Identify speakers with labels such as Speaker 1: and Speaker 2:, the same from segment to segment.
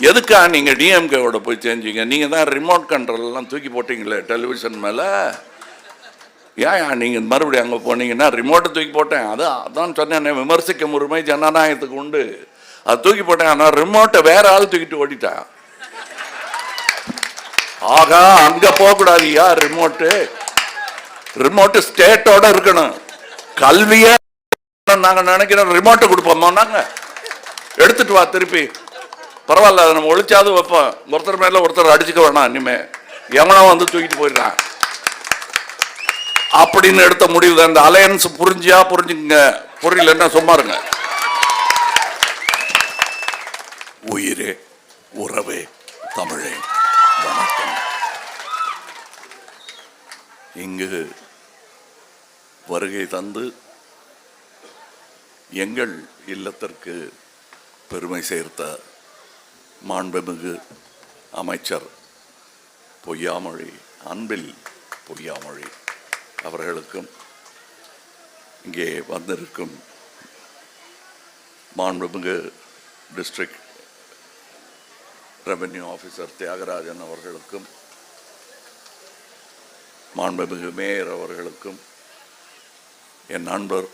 Speaker 1: எதுக்கா நீங்கள் டிஎம்கேவோட போய் செஞ்சீங்க? நீங்கள் தான் ரிமோட் கண்ட்ரோல்லாம் தூக்கி போட்டீங்களே டெலிவிஷன் மேலே. ஏன் நீங்கள் மறுபடியும் அங்கே போனீங்கன்னா? ரிமோட்டை தூக்கி போட்டேன், அதான் சொன்னேன், விமர்சிக்க உரிமை ஜனநாயகத்துக்கு உண்டு. அது தூக்கி போட்டேன், ஆனால் ரிமோட்டை வேற ஆள் தூக்கிட்டு ஓடிட்டான். ஆகா, அங்க போகக்கூடாதுயா. ரிமோட்டு ஸ்டேட்டோட இருக்கணும். கல்விய நாங்க நினைக்கிறோம் ரிமோட்டை கொடுப்போம், நாங்க எடுத்துட்டு வா திருப்பி, பரவாயில்ல நம்ம ஒழிச்சாது வைப்போம், ஒருத்தர் மேல ஒருத்தர் அடிச்சுக்க வேணாம், இனிமே எவனோ வந்து தூக்கிட்டு போயிடுறான் அப்படின்னு எடுத்த முடிவு தான். இந்த அலையன்ஸ் புரிஞ்சுங்க, புரியலன்னா சும்மா இருங்க. உயிரே உறவே தமிழே வணக்கம். இங்கு வருகை தந்து எங்கள் இல்லத்திற்கு பெருமை சேர்த்த மாண்புமிகு அமைச்சர் பொய்யாமொழி, அன்பில் பொய்யாமொழி அவர்களுக்கும், இங்கே வந்திருக்கும் மாண்புமிகு டிஸ்ட்ரிக்ட் ரெவென்யூ ஆஃபீஸர் தியாகராஜன் அவர்களுக்கும், மாண்புமிகு மேயர் அவர்களுக்கும், என் நண்பர்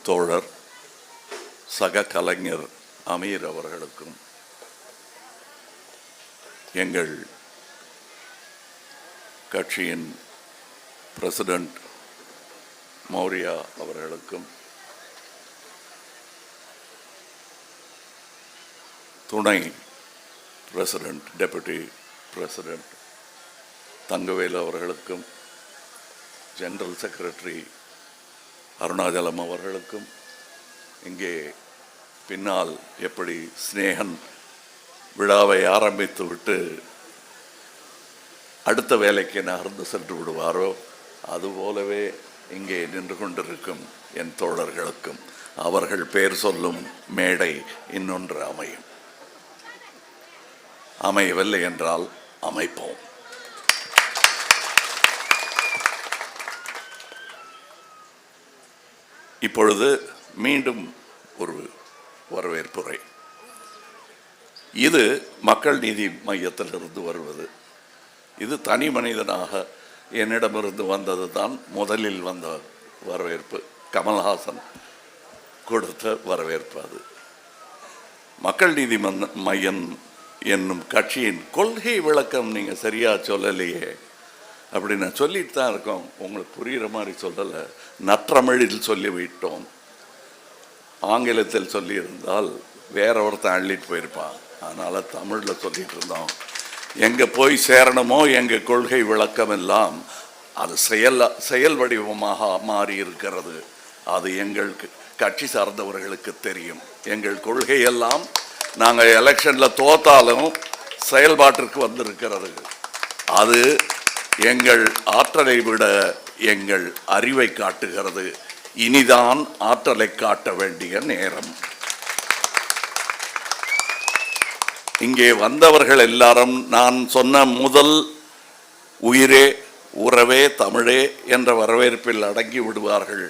Speaker 1: தோழர் சக கலைஞர் அமீர் அவர்களுக்கும், எங்கள் கட்சியின் பிரசிடென்ட் மௌரியா அவர்களுக்கும், துணை பிரசிடென்ட் டெபுட்டி பிரசிடென்ட் தங்கவேலு அவர்களுக்கும், ஜெனரல் செக்ரட்டரி அருணாச்சலம் அவர்களுக்கும், இங்கே பின்னால் எப்படி ஸ்னேகன் விழாவை ஆரம்பித்து விட்டு அடுத்த வேலைக்கு நகர்ந்து சென்று விடுவாரோ அதுபோலவே இங்கே நின்று கொண்டிருக்கும் என் தோழர்களுக்கும் அவர்கள் பெயர் சொல்லும் மேடை இன்னொன்று அமையும். அமையவில்லை என்றால் அமைப்போம். இப்பொழுது மீண்டும் ஒரு வரவேற்புரை. இது மக்கள் நீதி மையத்திலிருந்து வருவது. இது தனி மனிதனாக என்னிடமிருந்து வந்தது தான் முதலில் வந்த வரவேற்பு. கமல்ஹாசன் கொடுத்த வரவேற்பு அது. மக்கள் நீதி மையம் என்னும் கட்சியின் கொள்கை விளக்கம் நீங்கள் சரியாக சொல்லலையே அப்படின்னு சொல்லிட்டு தான் இருக்கோம். உங்களுக்கு புரிகிற மாதிரி சொல்லலை, நற்றமிழில் சொல்லிவிட்டோம். ஆங்கிலத்தில் சொல்லியிருந்தால் வேற ஒருத்தன் அள்ளிட்டு போயிருப்பான். அதனால் தமிழில் சொல்லிட்டு இருந்தோம். எங்கே போய் சேரணுமோ எங்கள் கொள்கை விளக்கம் எல்லாம் அது செயல் வடிவமாக மாறி இருக்கிறது. அது எங்கள் கட்சி சார்ந்தவர்களுக்கு தெரியும். எங்கள் கொள்கையெல்லாம் நாங்கள் எலெக்ஷனில் தோத்தாலும் செயல்பாட்டிற்கு வந்திருக்கிறது. அது எங்கள் ஆற்றலை விட எங்கள் அறிவை காட்டுகிறது. இனிதான் ஆற்றலை காட்ட வேண்டிய நேரம். இங்கே வந்தவர்கள் எல்லாரும் நான் சொன்ன முதல் உயிரே உறவே தமிழே என்ற வரவேற்பில் அடங்கி விடுவார்கள்.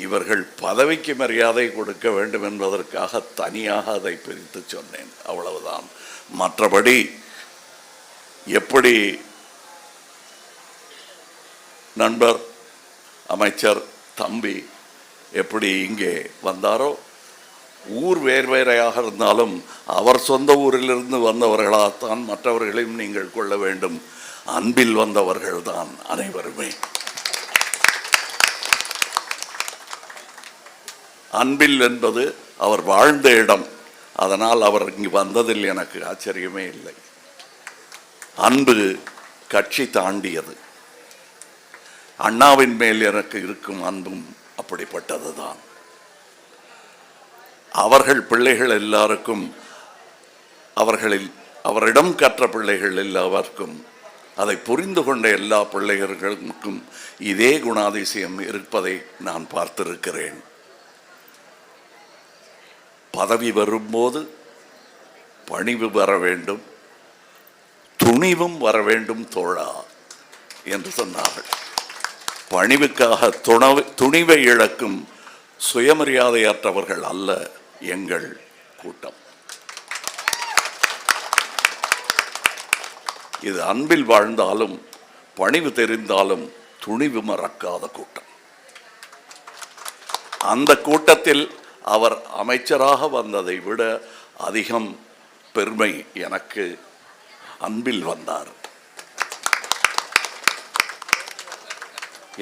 Speaker 1: இவர்கள் பதவிக்கு மரியாதை கொடுக்க வேண்டும் என்பதற்காக தனியாக அதை பிரித்து சொன்னேன், அவ்வளவுதான். மற்றபடி எப்படி நண்பர் அமைச்சர் தம்பி எப்படி இங்கே வந்தாரோ, ஊர் வேறுவேறையாக இருந்தாலும் அவர் சொந்த ஊரிலிருந்து வந்தவர்களாகத்தான் மற்றவர்களையும் நீங்கள் கொள்ள வேண்டும். அன்பில் வந்தவர்கள் தான் அனைவருமே. அன்பில் என்பது அவர் வாழ்ந்த இடம். அதனால் அவர் இங்கு வந்ததில் எனக்கு ஆச்சரியமே இல்லை. அன்பு கட்சி தாண்டியது. அண்ணாவின் மேல் எனக்கு இருக்கும் அன்பும் அப்படிப்பட்டது தான். அவர்கள் பிள்ளைகள் எல்லாருக்கும், அவரிடம் கற்ற பிள்ளைகள் எல்லாருக்கும், அதை புரிந்து கொண்ட எல்லா பிள்ளைகளுக்கும் இதே குணாதிசயம் இருப்பதை நான் பார்த்திருக்கிறேன். பதவி வரும்போது பணிவு வர வேண்டும், துணிவும் வர வேண்டும் தோழா என்று சொன்னார்கள். பணிவுக்காக துணிவை இழக்கும் சுயமரியாதையற்றவர்கள் அல்ல எங்கள் கூட்டம். இது அன்பில் வாழ்ந்தாலும் பணிவு தெரிந்தாலும் துணிவு மறக்காத கூட்டம். அந்த கூட்டத்தில் அவர் அமைச்சராக வந்ததை விட அதிகம் பெருமை எனக்கு. அன்பில் வந்தார்,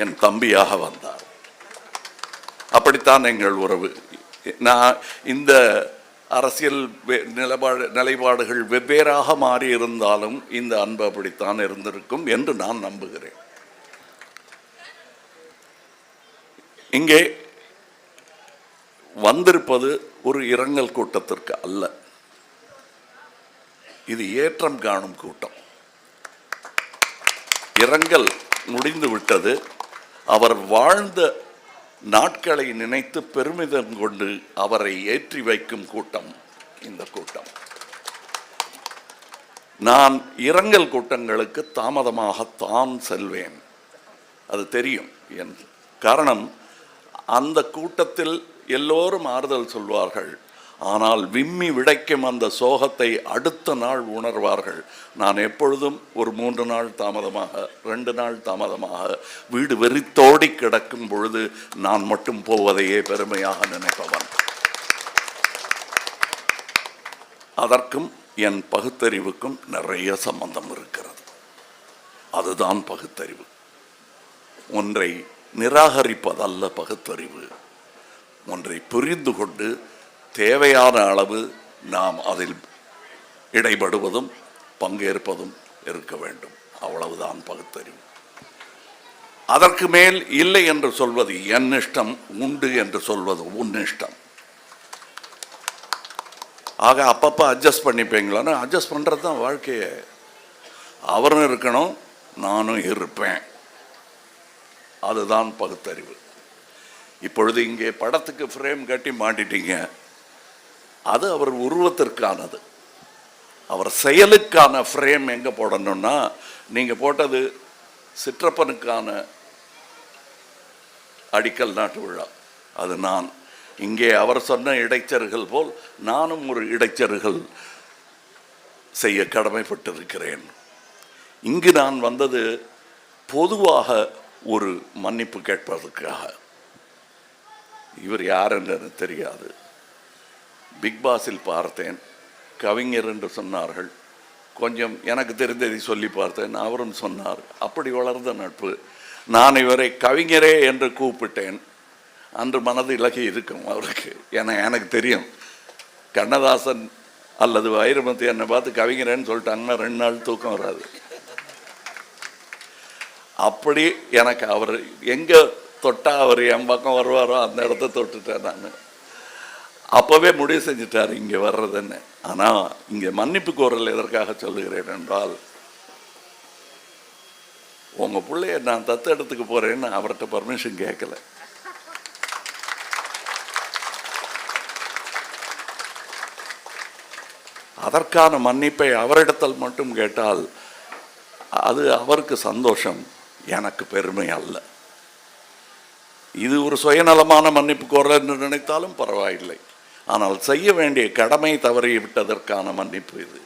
Speaker 1: என் தம்பியாக வந்தார். அப்படித்தான் எங்கள் உறவு. நான் இந்த அரசியல் நிலைப்பாடுகள் வெவ்வேறாக மாறி இருந்தாலும் இந்த அன்பு அப்படித்தான் இருந்திருக்கும் என்று நான் நம்புகிறேன். இங்கே வந்திருப்பது ஒரு இரங்கல் கூட்டத்திற்கு அல்ல, இது ஏற்றம் காணும் கூட்டம். இரங்கல் முடிந்து விட்டது. அவர் வாழ்ந்த நாட்களை நினைத்து பெருமிதம் கொண்டு அவரை ஏற்றி வைக்கும் கூட்டம் இந்த கூட்டம். நான் இரங்கல் கூட்டங்களுக்கு தாமதமாகத்தான் செல்வேன், அது தெரியும். என் காரணம், அந்த கூட்டத்தில் எல்லோரும் ஆறுதல் சொல்வார்கள், ஆனால் விம்மி விடைக்கும் அந்த சோகத்தை அடுத்த நாள் உணர்வார்கள். நான் எப்பொழுதும் ஒரு 3 நாள் தாமதமாக, 2 நாள் தாமதமாக, வீடு வெறித்தோடி கிடக்கும் பொழுது நான் மட்டும் போவதையே பெருமையாக நினைப்பவன். அதற்கும் என் பகுத்தறிவுக்கும் நிறைய சம்பந்தம் இருக்கிறது. அதுதான் பகுத்தறிவு. ஒன்றை நிராகரிப்பதல்ல பகுத்தறிவு. ஒன்றை புரிந்து கொண்டு தேவையான அளவு நாம் அதில் இடைபடுவதும் பங்கேற்பதும் இருக்க வேண்டும். அவ்வளவுதான் பகுத்தறிவு. அதற்கு மேல் இல்லை என்று சொல்வது என் இஷ்டம், உண்டு என்று சொல்வது உன் இஷ்டம். ஆக அப்பப்போ அட்ஜஸ்ட் பண்ணிப்பீங்களான்னு, அட்ஜஸ்ட் பண்ணுறது தான் வாழ்க்கையை. அவரும் இருக்கணும், நானும் இருப்பேன். அதுதான் பகுத்தறிவு. இப்பொழுது இங்கே படத்துக்கு ஃப்ரேம் கட்டி மாட்டிட்டீங்க, அது அவர் உருவத்திற்கானது. அவர் செயலுக்கான ஃப்ரேம் எங்கே போடணும்னா, நீங்கள் போட்டது சிற்றப்பனுக்கான அடிக்கல் நாட்டு விழா. அது நான் இங்கே அவர் சொன்ன இடைச்சர்கள் போல் நானும் ஒரு இடைச்சர்கள் செய்ய கடமைப்பட்டிருக்கிறேன். இங்கு நான் வந்தது பொதுவாக ஒரு மன்னிப்பு கேட்பதற்காக. இவர் யார் என்று தெரியாது. பிக் பாஸில் பார்த்தேன், கவிஞர் என்று சொன்னார்கள். கொஞ்சம் எனக்கு தெரிந்ததை சொல்லி பார்த்தேன், அவரும் சொன்னார். அப்படி வளர்ந்த நட்பு. நான் இவரை கவிஞரே என்று கூப்பிட்டேன். அன்று மனது இலகி இருக்கும் அவருக்கு. ஏன்னா எனக்கு தெரியும், கண்ணதாசன் அல்லது வைரமுத்து என்னை பார்த்து கவிஞரேன்னு சொல்லிட்டாங்கன்னா 2 நாள் தூக்கம் வராது. அப்படி எனக்கு அவர் எங்கே தொட்டா அவர் என் பக்கம் வருவாரோ அந்த இடத்த தொட்டுட்டேன் நான். அப்போவே முடிவு செஞ்சுட்டார் இங்கே வர்றதுன்னு. ஆனால் இங்கே மன்னிப்பு கோரல் எதற்காக சொல்லுகிறேன் என்றால், உங்கள் பிள்ளைய நான் தத்து இடத்துக்கு போகிறேன்னு அவர்கிட்ட பர்மிஷன் கேட்கல. அதற்கான மன்னிப்பை அவரிடத்தில் மட்டும் கேட்டால் அது அவருக்கு சந்தோஷம், எனக்கு பெருமை அல்ல. இது ஒரு சுயநலமான மன்னிப்பு கோரல் என்று நினைத்தாலும் பரவாயில்லை. ஆனால் செய்ய வேண்டிய கடமை தவறிவிட்டதற்கான மன்னிப்பு இது.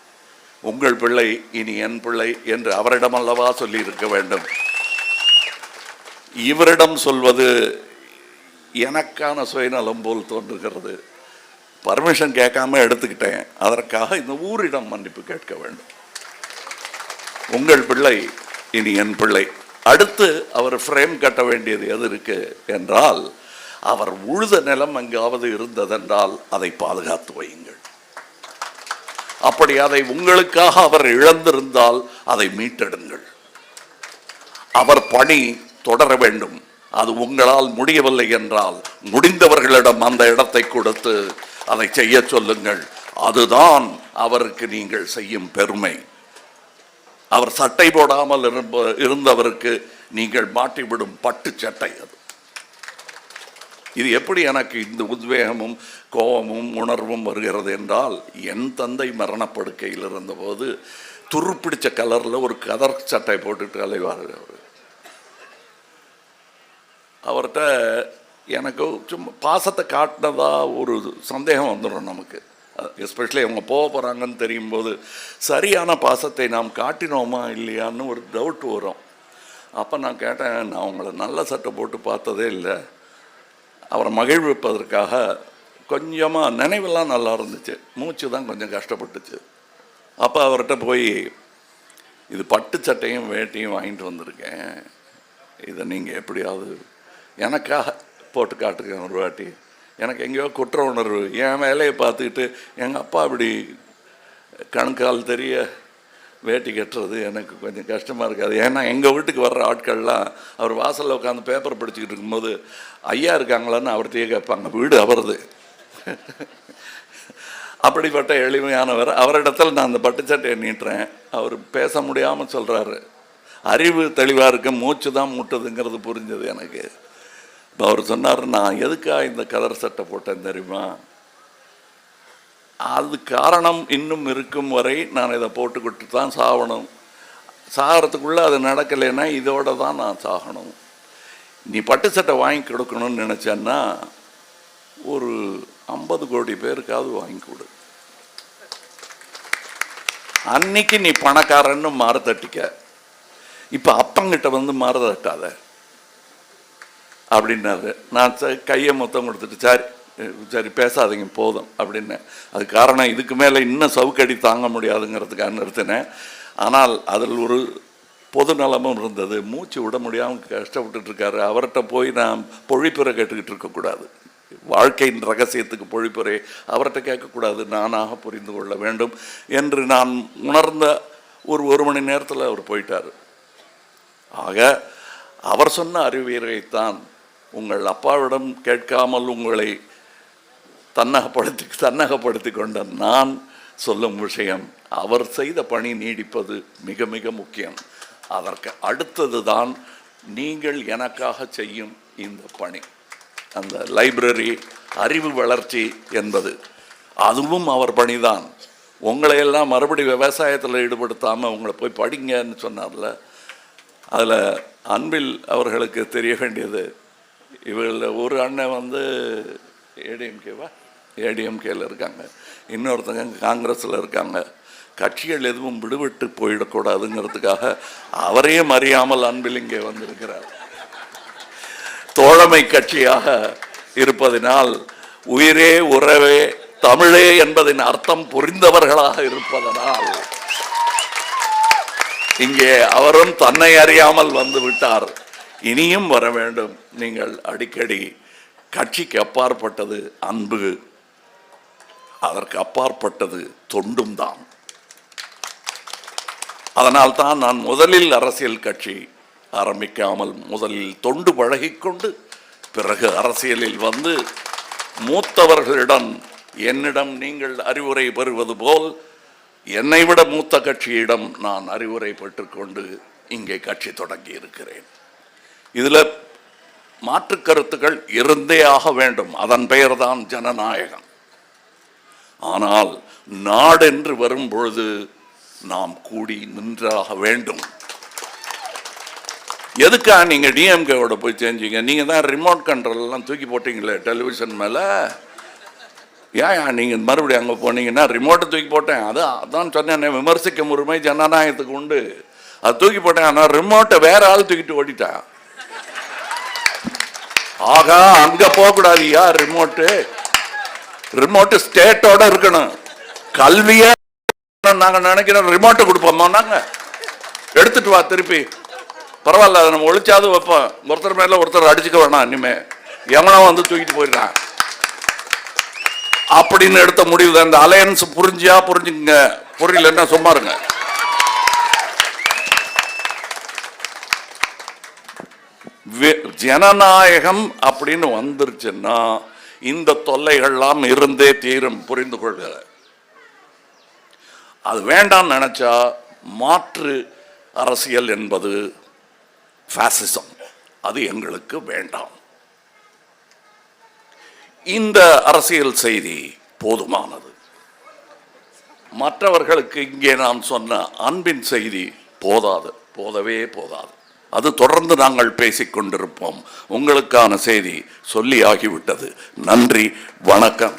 Speaker 1: உங்கள் பிள்ளை இனி என் பிள்ளை என்று அவரிடம் அல்லவா சொல்லி இருக்க வேண்டும். இவரிடம் சொல்வது எனக்கான சுயநலம் போல் தோன்றுகிறது. பர்மிஷன் கேட்காம எடுத்துக்கிட்டேன், அதற்காக இந்த ஊரிடம் மன்னிப்பு கேட்க வேண்டும். உங்கள் பிள்ளை இனி என் பிள்ளை. அடுத்து அவர் ஃப்ரேம் கட்ட வேண்டியது எது இருக்கு என்றால், அவர் உழுத நிலம் எங்காவது இருந்ததென்றால் அதை பாதுகாத்து வையுங்கள். அப்படி அதை உங்களுக்காக அவர் இழந்திருந்தால் அதை மீட்டெடுங்கள். அவர் பணி தொடர வேண்டும். அது உங்களால் முடியவில்லை என்றால் முடிந்தவர்களிடம் அந்த இடத்தை கொடுத்து அதை செய்ய சொல்லுங்கள். அதுதான் அவருக்கு நீங்கள் செய்யும் பெருமை. அவர் சட்டை போடாமல் இருந்தவருக்கு நீங்கள் மாட்டிவிடும் பட்டு சட்டை அது. இது எப்படி எனக்கு இந்த உத்வேகமும் கோபமும் உணர்வும் வருகிறது என்றால், என் தந்தை மரணப்படுக்கையில் இருந்தபோது துருப்பிடிச்ச கலரில் ஒரு கதர் சட்டை போட்டுட்டு அலைவார். அவர்கிட்ட எனக்கு சும்மா பாசத்தை காட்டினதா ஒரு சந்தேகம் வந்துடும் நமக்கு. எஸ்பெஷலி அவங்க போக போகிறாங்கன்னு தெரியும் போது சரியான பாசத்தை நாம் காட்டினோமா இல்லையான்னு ஒரு டவுட் வரும். அப்போ நான் கேட்டேன், நான் உங்களை நல்ல சட்டை போட்டு பார்த்ததே இல்லை, அவரை மகிழ்விப்பதற்காக கொஞ்சமாக நினைவெல்லாம் நல்லா இருந்துச்சு, மூச்சு தான் கொஞ்சம் கஷ்டப்பட்டுச்சு. அப்போ அவர்கிட்ட போய், இது பட்டு சட்டையும் வேட்டையும் வாங்கிட்டு வந்திருக்கேன், இதை நீங்கள் எப்படியாவது எனக்காக போட்டு காட்டுங்க ஒரு வாட்டி. எனக்கு எங்கேயோ குற்ற உணர்வு, என் வேலையை பார்த்துக்கிட்டு எங்கள் அப்பா அப்படி கணுக்கால் தெரிய வேட்டி கட்டுறது எனக்கு கொஞ்சம் கஷ்டமாக இருக்காது. ஏன்னா எங்கள் வீட்டுக்கு வர்ற ஆட்கள்லாம் அவர் வாசலில் உட்காந்து பேப்பர் படிச்சுக்கிட்டு இருக்கும்போது ஐயா இருக்காங்களான்னு அவர்கிட்டயே கேட்பாங்க, வீடு அவரது. அப்படிப்பட்ட எளிமையானவர். அவரிடத்தில் நான் அந்த பட்டுச்சட்டையை நீட்டுறேன், அவர் பேச முடியாமல் சொல்கிறாரு. அறிவு தெளிவாக இருக்க, மூச்சு தான் முட்டுதுங்கிறது புரிஞ்சது எனக்கு. இப்போ அவர் சொன்னார், நான் எதுக்காக இந்த கலர் சட்டை போட்டேன் தெரியுமா, அது காரணம் இன்னும் இருக்கும் வரை நான் இதை போட்டுக்கிட்டு தான் சாகணும், சாகிறதுக்குள்ளே அது நடக்கலைன்னா இதோடு தான் நான் சாகணும். நீ பட்டு சட்டை வாங்கி கொடுக்கணும்னு நினச்சேன்னா ஒரு 50 கோடி பேருக்காவது வாங்கி கொடு, அன்னைக்கு நீ பணக்காரன்னு மாற தட்டிக்க, இப்போ அப்பங்கிட்ட வந்து மாற தட்டாத அப்படின்னாரு. நான் கையை மொத்தம் கொடுத்துட்டு சரி சரி பேசாதீங்க போதும் அப்படின்னு. அது காரணம், இதுக்கு மேலே இன்னும் சவுக்கடி தாங்க முடியாதுங்கிறதுக்காக நிறுத்தினேன். ஆனால் அதில் ஒரு பொது நலமும் இருந்தது. மூச்சு விட முடியாமல் கஷ்டப்பட்டு இருக்காரு, அவர்கிட்ட போய் நான் பொழிப்புரை கேட்டுக்கிட்டு இருக்கக்கூடாது, வாழ்க்கையின் ரகசியத்துக்கு பொழிப்புரை அவர்கிட்ட கேட்கக்கூடாது, நானாக புரிந்து கொள்ள வேண்டும் என்று நான் உணர்ந்த ஒரு மணி நேரத்தில் அவர் போயிட்டார். ஆக அவர் சொன்ன அறிவியலைத்தான் உங்கள் அப்பாவிடம் கேட்காமல் உங்களை தன்னகப்படுத்தி கொண்ட நான் சொல்லும் விஷயம், அவர் செய்த பணி நீடிப்பது மிக மிக முக்கியம். அதற்கு அடுத்தது தான் நீங்கள் எனக்காக செய்யும் இந்த பணி, அந்த லைப்ரரி அறிவு வளர்ச்சி என்பது, அதுவும் அவர் பணிதான். உங்களையெல்லாம் மறுபடி விவசாயத்தில் ஈடுபடுத்தாமல் உங்களை போய் படிங்கன்னு சொன்னார்ல, அதில் அன்பில் அவர்களுக்கு தெரிய வேண்டியது, இவர்களில் ஒரு அண்ணன் வந்து ஏடிஎம்கேல இருக்காங்க, இன்னொருத்தங்க காங்கிரஸில் இருக்காங்க. கட்சிகள் எதுவும் விடுவிட்டு போயிடக்கூடாதுங்கிறதுக்காக அவரையும் அறியாமல் அன்பில் இங்கே வந்திருக்கிறார். தோழமை கட்சியாக இருப்பதினால், உயிரே உறவே தமிழே என்பதின் அர்த்தம் புரிந்தவர்களாக இருப்பதனால் இங்கே அவரும் தன்னை அறியாமல் வந்து விட்டார். இனியும் வர வேண்டும். நீங்கள் அடிக்கடி கட்சிக்கு அப்பாற்பட்டது அன்பு, அதற்கு அப்பாற்பட்டது தொண்டும் தான். அதனால்தான் நான் முதலில் அரசியல் கட்சி ஆரம்பிக்காமல் முதலில் தொண்டு பழகிக்கொண்டு பிறகு அரசியலில் வந்து மூத்தவர்களிடம் என்னிடம் நீங்கள் அறிவுரை பெறுவது போல் என்னை விட மூத்த கட்சியிடம் நான் அறிவுரை பெற்றுக்கொண்டு இங்கே கட்சி தொடங்கி இருக்கிறேன். இதில் மாற்று கருத்துக்கள் இருந்தே ஆக வேண்டும், அதன் பெயர்தான் ஜனநாயகம். ஆனால் நாடென்று வரும் பொழுது நாம் கூடி நின்றாக வேண்டும். எதுக்காக நீங்க டிஎம்கேவோட போய் செஞ்சீங்க? நீங்க தான் ரிமோட் கண்ட்ரோல் எல்லாம் தூக்கி போட்டீங்களே டெலிவிஷன் மேல, ஏன் நீங்க மறுபடியும் அங்க போனீங்கன்னா? ரிமோட்டை தூக்கி போட்டேன், அதான் சொன்னேன், விமர்சிக்கும் உரிமை ஜனநாயகத்துக்கு உண்டு, அது தூக்கி போட்டேன். ஆனால் ரிமோட்டை வேற ஆள் தூக்கிட்டு ஓடிட்டான். ஆகா, அங்க போக கூடாதுயா, ரிமோட்டு ஸ்டேட்டோட இருக்கணும். கல்விய நாங்க நினைக்கிறோம் ரிமோட்டை கொடுப்போமா, நாங்க எடுத்துட்டு வா திருப்பி, பரவாயில்ல அதை நம்ம ஒழிச்சாது வைப்போம், ஒருத்தர் மேல ஒருத்தர் அடிச்சுக்க வேணாம், இனிமே எவனோ வந்து தூக்கிட்டு போயிடுறான் அப்படின்னு எடுத்த முடிவு. அந்த அலையன்ஸ் புரிஞ்சுங்க, புரியலன்னா சும்மா இருங்க. ஜனநாயகம் அப்படின்னு வந்துருச்சுன்னா இந்த தொல்லைகள்லாம் இருந்தே தீரும், புரிந்து கொள்கிற. அது வேண்டாம் நினைச்சா மாற்று அரசியல் என்பது பாசிசம், அது எங்களுக்கு வேண்டாம். இந்த அரசியல் செய்தி போதுமானது. மற்றவர்களுக்கு இங்கே நான் சொன்ன அன்பின் செய்தி போதவே போதாது. அது தொடர்ந்து நாங்கள் பேசிக் கொண்டிருப்போம். உங்களுக்கான செய்தி சொல்லி ஆகிவிட்டது. நன்றி, வணக்கம்.